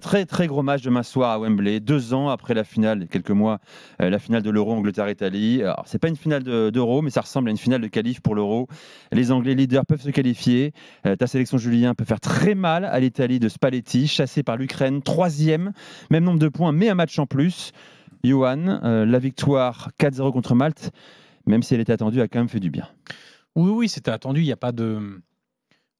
Très très gros match demain soir à Wembley, 2 ans après la finale, quelques mois, la finale de l'Euro Angleterre-Italie. Alors c'est pas une finale d'Euro, mais ça ressemble à une finale de qualif pour l'Euro. Les Anglais leaders peuvent se qualifier. Ta sélection, Julien, peut faire très mal à l'Italie de Spalletti, chassé par l'Ukraine, 3e, même nombre de points, mais un match en plus. Johan, la victoire 4-0 contre Malte, même si elle était attendue, a quand même fait du bien. Oui, c'était attendu. Il n'y a pas de...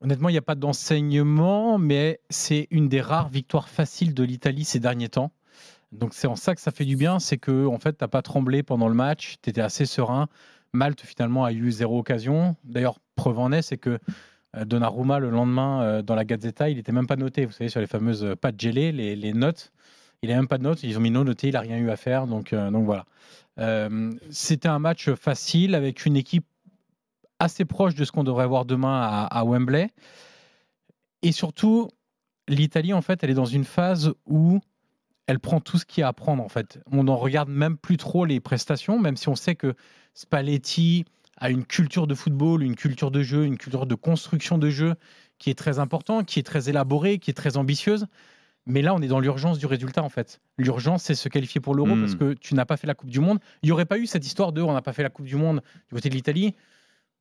Honnêtement, il n'y a pas d'enseignement, mais c'est une des rares victoires faciles de l'Italie ces derniers temps. Donc c'est en ça que ça fait du bien, c'est que en fait, tu n'as pas tremblé pendant le match, tu étais assez serein. Malte, finalement, a eu 0 occasion. D'ailleurs, preuve en est, c'est que Donnarumma, le lendemain, dans la Gazzetta, il n'était même pas noté. Vous savez, sur les fameuses pattes gelées, les notes, il n'a même pas de notes. Ils ont mis non noté, il n'a rien eu à faire. Donc voilà. C'était un match facile avec une équipe assez proche de ce qu'on devrait voir demain à Wembley. Et surtout, l'Italie, en fait, elle est dans une phase où elle prend tout ce qu'il y a à prendre, en fait. On n'en regarde même plus trop les prestations, même si on sait que Spalletti a une culture de football, une culture de jeu, une culture de construction de jeu qui est très importante, qui est très élaborée, qui est très ambitieuse. Mais là, on est dans l'urgence du résultat, en fait. L'urgence, c'est se qualifier pour l'Euro parce que tu n'as pas fait la Coupe du Monde. Il n'y aurait pas eu cette histoire de on n'a pas fait la Coupe du Monde du côté de l'Italie.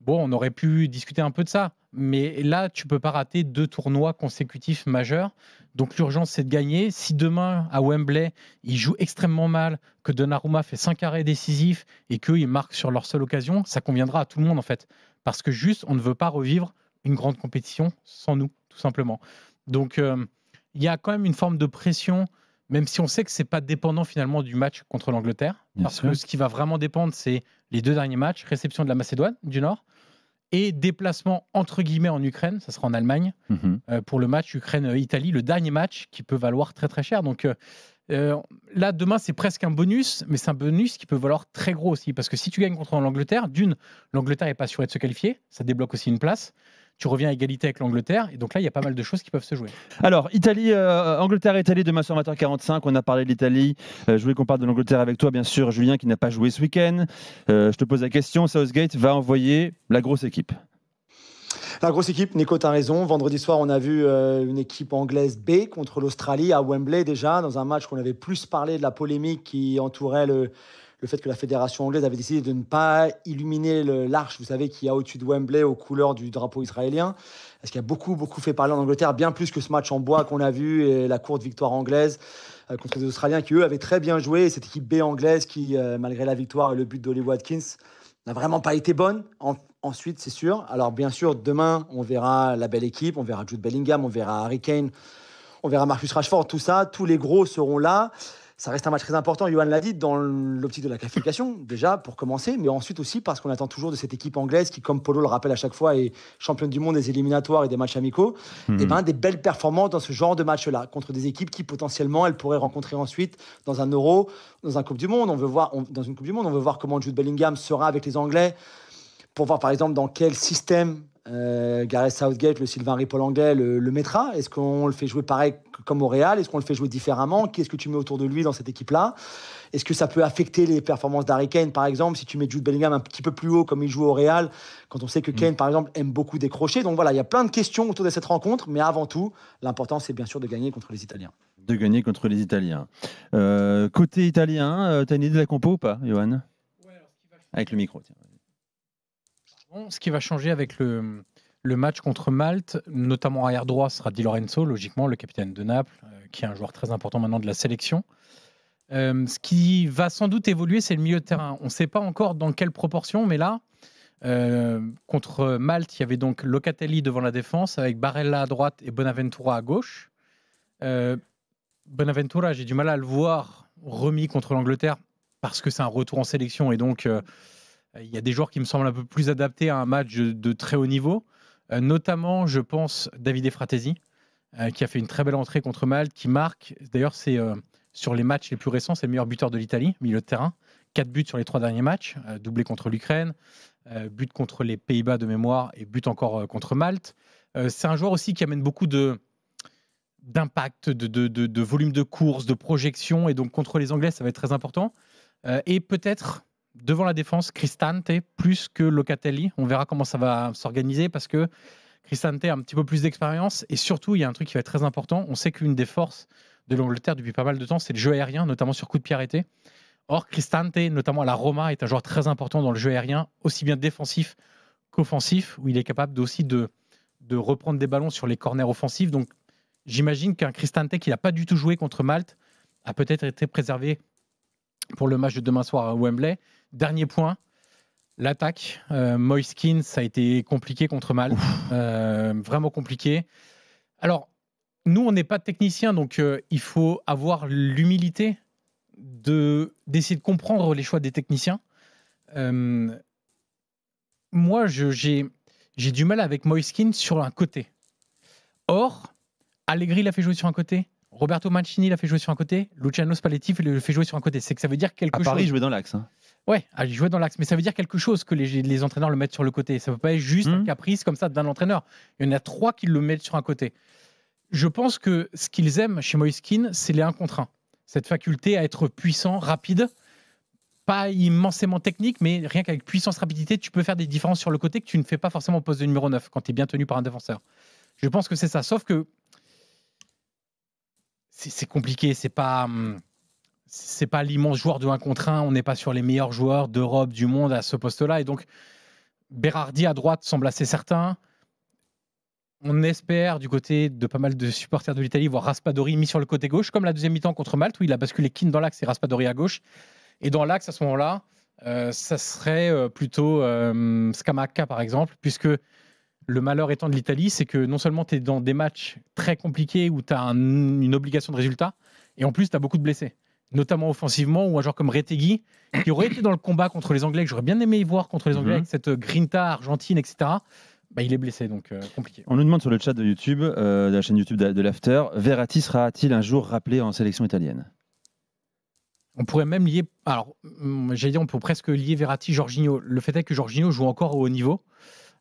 Bon, on aurait pu discuter un peu de ça. Mais là, tu ne peux pas rater 2 tournois consécutifs majeurs. Donc l'urgence, c'est de gagner. Si demain, à Wembley, ils jouent extrêmement mal, que Donnarumma fait 5 arrêts décisifs et qu'ils marquent sur leur seule occasion, ça conviendra à tout le monde, en fait. Parce que juste, on ne veut pas revivre une grande compétition sans nous, tout simplement. Donc, il y a quand même une forme de pression, même si on sait que ce n'est pas dépendant finalement du match contre l'Angleterre. Parce que ce qui va vraiment dépendre, c'est les 2 derniers matchs, réception de la Macédoine du Nord et déplacement entre guillemets en Ukraine, ça sera en Allemagne, pour le match Ukraine-Italie, le dernier match qui peut valoir très très cher. Donc là, demain, c'est presque un bonus, mais c'est un bonus qui peut valoir très gros aussi. Parce que si tu gagnes contre l'Angleterre, l'Angleterre n'est pas assurée de se qualifier, ça débloque aussi une place. Tu reviens à égalité avec l'Angleterre, et donc là, il y a pas mal de choses qui peuvent se jouer. Alors, Angleterre-Italie, demain soir 20h45, on a parlé de l'Italie. Je voulais qu'on parle de l'Angleterre avec toi, bien sûr, Julien, qui n'a pas joué ce week-end. Je te pose la question, Southgate va envoyer la grosse équipe. La grosse équipe, Nico, tu as raison. Vendredi soir, on a vu une équipe anglaise B contre l'Australie à Wembley déjà, dans un match qu'on avait plus parlé de la polémique qui entourait le fait que la fédération anglaise avait décidé de ne pas illuminer l'arche, vous savez, qui est au-dessus de Wembley aux couleurs du drapeau israélien. Parce qu'il y a beaucoup fait parler en Angleterre, bien plus que ce match en bois qu'on a vu et la courte victoire anglaise contre les Australiens qui, eux, avaient très bien joué. Et cette équipe B anglaise qui, malgré la victoire et le but d'Ollie Watkins, n'a vraiment pas été bonne. Ensuite, c'est sûr. Alors, bien sûr, demain, on verra la belle équipe. On verra Jude Bellingham, on verra Harry Kane, on verra Marcus Rashford, tout ça. Tous les gros seront là. Ça reste un match très important, Johan l'a dit, dans l'optique de la qualification, déjà, pour commencer, mais ensuite aussi parce qu'on attend toujours de cette équipe anglaise qui, comme Polo le rappelle à chaque fois, est championne du monde des éliminatoires et des matchs amicaux, et des belles performances dans ce genre de match-là, contre des équipes qui, potentiellement, elles pourraient rencontrer ensuite dans un Euro, dans une Coupe du Monde. Dans une Coupe du Monde, on veut voir comment Jude Bellingham sera avec les Anglais, pour voir, par exemple, dans quel système Gareth Southgate, le Sylvain Ripoll anglais, le mettra. Est-ce qu'on le fait jouer pareil comme au Real? Est-ce qu'on le fait jouer différemment? Qu'est-ce que tu mets autour de lui dans cette équipe-là? Est-ce que ça peut affecter les performances d'Harry Kane, par exemple, si tu mets Jude Bellingham un petit peu plus haut comme il joue au Real, quand on sait que Kane, par exemple, aime beaucoup décrocher? Donc voilà, il y a plein de questions autour de cette rencontre, mais avant tout, l'important, c'est bien sûr de gagner contre les Italiens. De gagner contre les Italiens. Côté italien, tu as une idée de la compo ou pas, Johan? Avec le micro, tiens. Ce qui va changer avec le match contre Malte, notamment arrière droit, sera Di Lorenzo, logiquement, le capitaine de Naples, qui est un joueur très important maintenant de la sélection. Ce qui va sans doute évoluer, c'est le milieu de terrain. On ne sait pas encore dans quelle proportion, mais là, contre Malte, il y avait donc Locatelli devant la défense, avec Barella à droite et Bonaventura à gauche. Bonaventura, j'ai du mal à le voir remis contre l'Angleterre, parce que c'est un retour en sélection, et donc... il y a des joueurs qui me semblent un peu plus adaptés à un match de très haut niveau, notamment, je pense, Davide Fratesi, qui a fait une très belle entrée contre Malte, qui marque. D'ailleurs, c'est sur les matchs les plus récents, c'est le meilleur buteur de l'Italie, milieu de terrain. 4 buts sur les 3 derniers matchs, doublé contre l'Ukraine, but contre les Pays-Bas de mémoire et but encore contre Malte. C'est un joueur aussi qui amène beaucoup d'impact, de volume de course, de projection, et donc contre les Anglais, ça va être très important. Et peut-être... devant la défense, Cristante plus que Locatelli. On verra comment ça va s'organiser parce que Cristante a un petit peu plus d'expérience et surtout, il y a un truc qui va être très important. On sait qu'une des forces de l'Angleterre depuis pas mal de temps, c'est le jeu aérien, notamment sur coup de pied arrêté. Or, Cristante, notamment à la Roma, est un joueur très important dans le jeu aérien, aussi bien défensif qu'offensif, où il est capable aussi de reprendre des ballons sur les corners offensifs. Donc, j'imagine qu'un Cristante qui n'a pas du tout joué contre Malte a peut-être été préservé pour le match de demain soir à Wembley. Dernier point, l'attaque. Moise Kean, ça a été compliqué contre Malte. Vraiment compliqué. Alors, nous, on n'est pas technicien, donc il faut avoir l'humilité d'essayer de comprendre les choix des techniciens. Moi, j'ai du mal avec Moise Kean sur un côté. Or, Allegri l'a fait jouer sur un côté, Roberto Mancini l'a fait jouer sur un côté, Luciano Spalletti le fait jouer sur un côté. C'est que ça veut dire quelque chose. À Paris, il jouait dans l'axe. Hein. Ouais, il jouait dans l'axe, mais ça veut dire quelque chose que les entraîneurs le mettent sur le côté. Ça ne peut pas être juste un caprice comme ça d'un entraîneur. Il y en a 3 qui le mettent sur un côté. Je pense que ce qu'ils aiment chez Moise Kean, c'est les 1 contre 1. Cette faculté à être puissant, rapide, pas immensément technique, mais rien qu'avec puissance, rapidité, tu peux faire des différences sur le côté que tu ne fais pas forcément au poste de numéro 9 quand tu es bien tenu par un défenseur. Je pense que c'est ça, sauf que c'est compliqué, c'est pas l'immense joueur de 1 contre 1, on n'est pas sur les meilleurs joueurs d'Europe, du monde à ce poste-là, et donc Berardi à droite semble assez certain. On espère du côté de pas mal de supporters de l'Italie voir Raspadori mis sur le côté gauche, comme la deuxième mi-temps contre Malte, où il a basculé Kean dans l'axe et Raspadori à gauche. Et dans l'axe, à ce moment-là, ça serait plutôt Scamacca, par exemple, puisque le malheur étant de l'Italie, c'est que non seulement tu es dans des matchs très compliqués où tu as une obligation de résultat, et en plus, tu as beaucoup de blessés, notamment offensivement, ou un joueur comme Retegui, qui aurait été dans le combat contre les Anglais, que j'aurais bien aimé y voir contre les Anglais, avec cette grinta argentine, etc. Il est blessé, donc compliqué. On nous demande sur le chat de YouTube, de la chaîne YouTube de l'After, Verratti sera-t-il un jour rappelé en sélection italienne ? On pourrait même lier, alors j'allais dire, on peut presque lier Verratti, Jorginho. Le fait est que Jorginho joue encore au haut niveau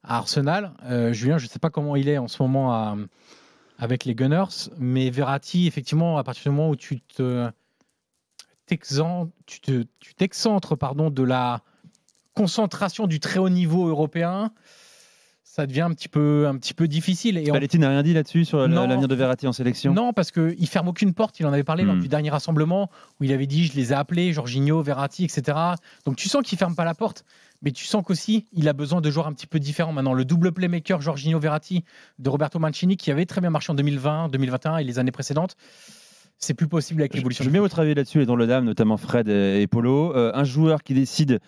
à Arsenal. Julien, je ne sais pas comment il est en ce moment avec les Gunners, mais Verratti, effectivement, à partir du moment où tu t'excentres de la concentration du très haut niveau européen, ça devient un petit peu difficile. Et Spalletti n'a rien dit là-dessus sur l'avenir de Verratti en sélection ? Non, parce qu'il ne ferme aucune porte. Il en avait parlé lors du dernier rassemblement où il avait dit « je les ai appelés, Jorginho, Verratti, etc. » Donc tu sens qu'il ne ferme pas la porte, mais tu sens qu'aussi il a besoin de joueurs un petit peu différents. Maintenant, le double playmaker Jorginho-Verratti de Roberto Mancini, qui avait très bien marché en 2020, 2021 et les années précedentes, c'est plus possible avec l'évolution. Je mets votre avis là-dessus, les dans le dame, notamment Fred et Polo. Un joueur qui décide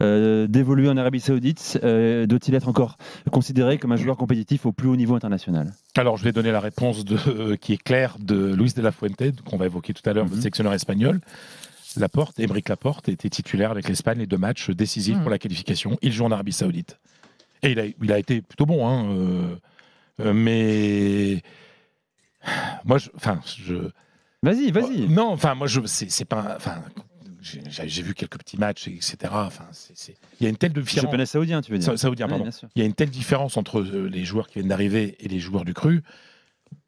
d'évoluer en Arabie Saoudite, doit-il être encore considéré comme un joueur compétitif au plus haut niveau international ? Alors, je vais donner la réponse qui est claire de Luis de la Fuente, qu'on va évoquer tout à l'heure, le sélectionneur espagnol. Émeric Laporte était titulaire avec l'Espagne les 2 matchs décisifs pour la qualification. Il joue en Arabie Saoudite. Et il a été plutôt bon, hein, mais moi, Vas-y. Non, enfin, moi, c'est pas. Enfin, j'ai vu quelques petits matchs, etc. Enfin, il y a une telle différence. Championnat saoudien, tu veux dire ? Saoudien, pardon. Il y a une telle différence entre les joueurs qui viennent d'arriver et les joueurs du cru.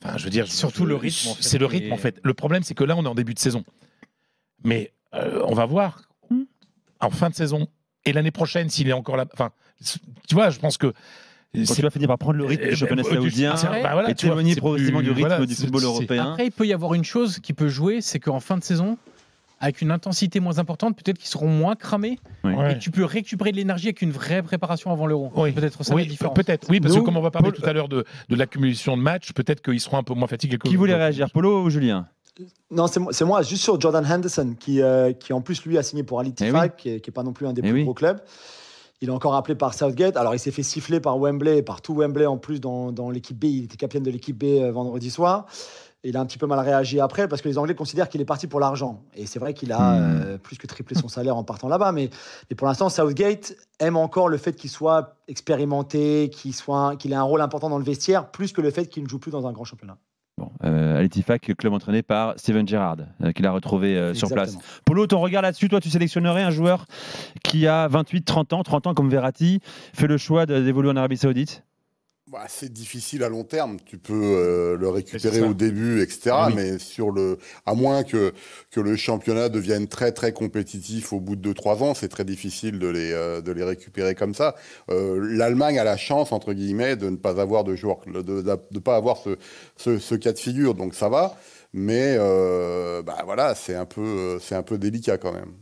Enfin, je veux dire, surtout le rythme. En fait, c'est le rythme, en fait. Le problème, c'est que là, on est en début de saison. Mais on va voir en fin de saison et l'année prochaine s'il est encore là. Enfin, tu vois, je pense que. Quand tu vas finir par prendre le rythme du championnat saoudien et t'éloigner progressivement du rythme du football européen. Après, il peut y avoir une chose qui peut jouer, c'est qu'en fin de saison, avec une intensité moins importante, peut-être qu'ils seront moins cramés et tu peux récupérer de l'énergie avec une vraie préparation avant l'Euro. Peut-être ça la différence. Peut-être, oui, parce que comme on va parler tout à l'heure de l'accumulation de matchs, peut-être qu'ils seront un peu moins fatigués. Qui voulait réagir, Polo ou Julien ? Non, c'est moi, juste sur Jordan Henderson, qui en plus, lui, a signé pour Al Ittihad, qui n'est pas non plus un des plus gros clubs. Il est encore appelé par Southgate. Alors, il s'est fait siffler par Wembley, par tout Wembley en plus dans l'équipe B. Il était capitaine de l'équipe B vendredi soir. Il a un petit peu mal réagi après parce que les Anglais considèrent qu'il est parti pour l'argent. Et c'est vrai qu'il a plus que triplé son salaire en partant là-bas. Mais pour l'instant, Southgate aime encore le fait qu'il soit expérimenté, qu'il ait un rôle important dans le vestiaire, plus que le fait qu'il ne joue plus dans un grand championnat. Bon, Al Ittihad, club entraîné par Steven Gerrard, qu'il a retrouvé sur place. Polo, ton regard là-dessus, toi, tu sélectionnerais un joueur qui a 28, 30 ans comme Verratti, fait le choix d'évoluer en Arabie Saoudite ? C'est difficile à long terme. Tu peux le récupérer au début, etc. Mais à moins que le championnat devienne très très compétitif au bout de 2-3 ans, c'est très difficile de les récupérer comme ça. L'Allemagne a la chance, entre guillemets, de ne pas avoir de joueurs, de pas avoir ce cas de figure. Donc ça va. Mais voilà, c'est un peu délicat quand même.